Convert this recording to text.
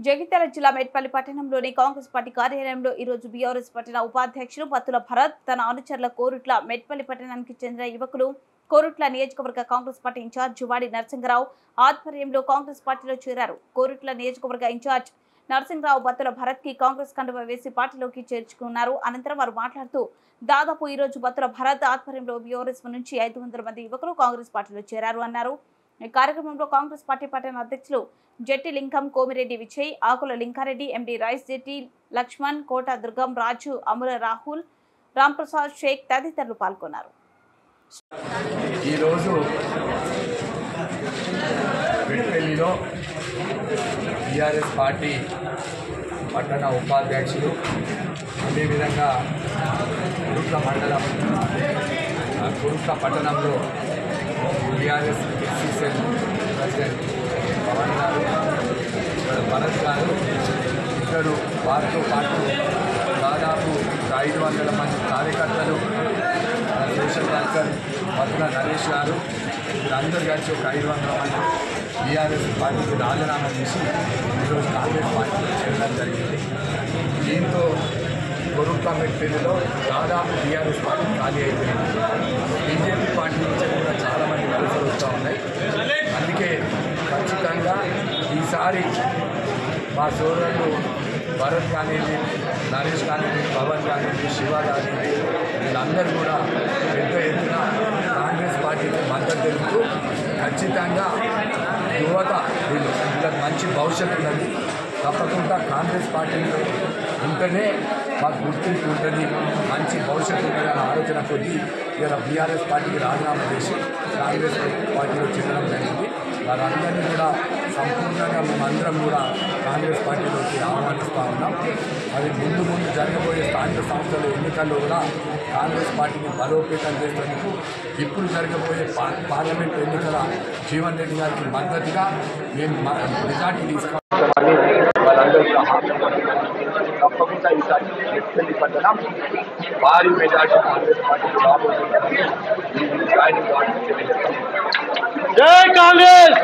జగిత్యాల జిల్లా మెట్పల్లి పట్టణంలోని కాంగ్రెస్ పార్టీ కార్యాలయంలో ఈ రోజు బీఆర్ఎస్ పట్టణ ఉపాధ్యక్షులు పత్తుల భరత్ తన అనుచరుల కోరుట్ల మెట్పల్లి పట్టణానికి చెందిన యువకులు కోరుట్ల నియోజకవర్గ కాంగ్రెస్ పార్టీ ఇన్ఛార్జ్ జువాడి నరసింగరావు ఆధ్వర్యంలో కాంగ్రెస్ పార్టీలో చేరారు. కోరుట్ల నియోజకవర్గ ఇన్ఛార్జ్ నరసింగరావు పత్తుల భరత్ కి కాంగ్రెస్ కండువా వేసి పార్టీలోకి చేర్చుకున్నారు. అనంతరం వారు మాట్లాడుతూ దాదాపు ఈ రోజు పత్తుల భరత్ ఆధ్వర్యంలో బీఆర్ఎస్ నుంచి 500 మంది యువకులు కాంగ్రెస్ పార్టీలో చేరారు అన్నారు. ఈ కార్యక్రమంలో కాంగ్రెస్ పార్టీ పట్టణ అధ్యక్షులు జట్టి లింకం, కోమిరెడ్డి విజయ్, ఆకుల లింకారెడ్డి, ఎండి రైస్ జట్టి, లక్ష్మణ్, కోట దుర్గం, రాజు, అమర, రాహుల్, రాంప్రసాద్, షేక్ తదితరులు పాల్గొన్నారు. ఈరోజు మెట్పల్లిలో బీఆర్ఎస్ పార్టీ పట్టణ ఉపాధ్యక్షులు, అదేవిధంగా కురుట్ల మండలం కురుట్ల పట్టణంలో బీఆర్ఎస్ ఎస్సీసెల్ ప్రెసిడెంట్ పవన్ గారు, భరత్ గారు, ఇద్దరు వారితో పాటు దాదాపు 500 మంది కార్యకర్తలు, సోషల్ వర్కర్ పత్తుల నరేష్ గారు, వీరందరూ కలిసి ఒక 500 మంది బీఆర్ఎస్ పార్టీకి రాజీనామా చేసి ఈరోజు కాంగ్రెస్ పార్టీలో చేరడం జరిగింది. దీంతో కొరుట్ల మెట్పల్లిలో దాదాపు బీఆర్ఎస్ పార్టీ ఖాళీ అయిపోయింది. బీజేపీ పార్టీ నుంచి కూడా చాలామంది వలసలు వస్తూ ఉన్నాయి. అందుకే ఖచ్చితంగా ఈసారి మా సోదరులు భరత్ కానివ్వండి, నరేష్ కానివ్వండి, పవన్ కానివ్వండి, శివ కానివ్వండి, వీళ్ళందరూ కూడా పెద్ద ఎత్తున కాంగ్రెస్ పార్టీకి మద్దతు తెలుపుతూ ఖచ్చితంగా యువత వీళ్ళకి మంచి భవిష్యత్తు ఉన్నది, తప్పకుండా కాంగ్రెస్ పార్టీలో ఉంటేనే మాకు గుర్తింపు ఉంటుంది, మంచి భవిష్యత్తు ఉంటుందనే ఆలోచన కొద్దీ ఇలా బీఆర్ఎస్ పార్టీకి రాజీనామా చేసి కాంగ్రెస్ పార్టీలో చేరడం జరిగింది. వారందరినీ కూడా సంపూర్ణంగా మేమందరం కూడా కాంగ్రెస్ పార్టీలోకి ఆహ్వానిస్తూ ఉన్నాం. అది ముందు జరగబోయే స్థానిక సంస్థల ఎన్నికల్లో కూడా కాంగ్రెస్ పార్టీని బలోపేతం చేసేందుకు ఇప్పుడు జరగబోయే పార్లమెంట్ ఎన్నికల జీవన్ రెడ్డి గారికి మద్దతుగా మేము మెజార్టీ తీసుకోవాలని వాళ్ళందరూ తప్పకుండా ఈసారి మెట్పల్లి పట్టణం భారీ మెజార్టీ కాంగ్రెస్ పార్టీకి రాబోతుందని జై కాంగ్రెస్.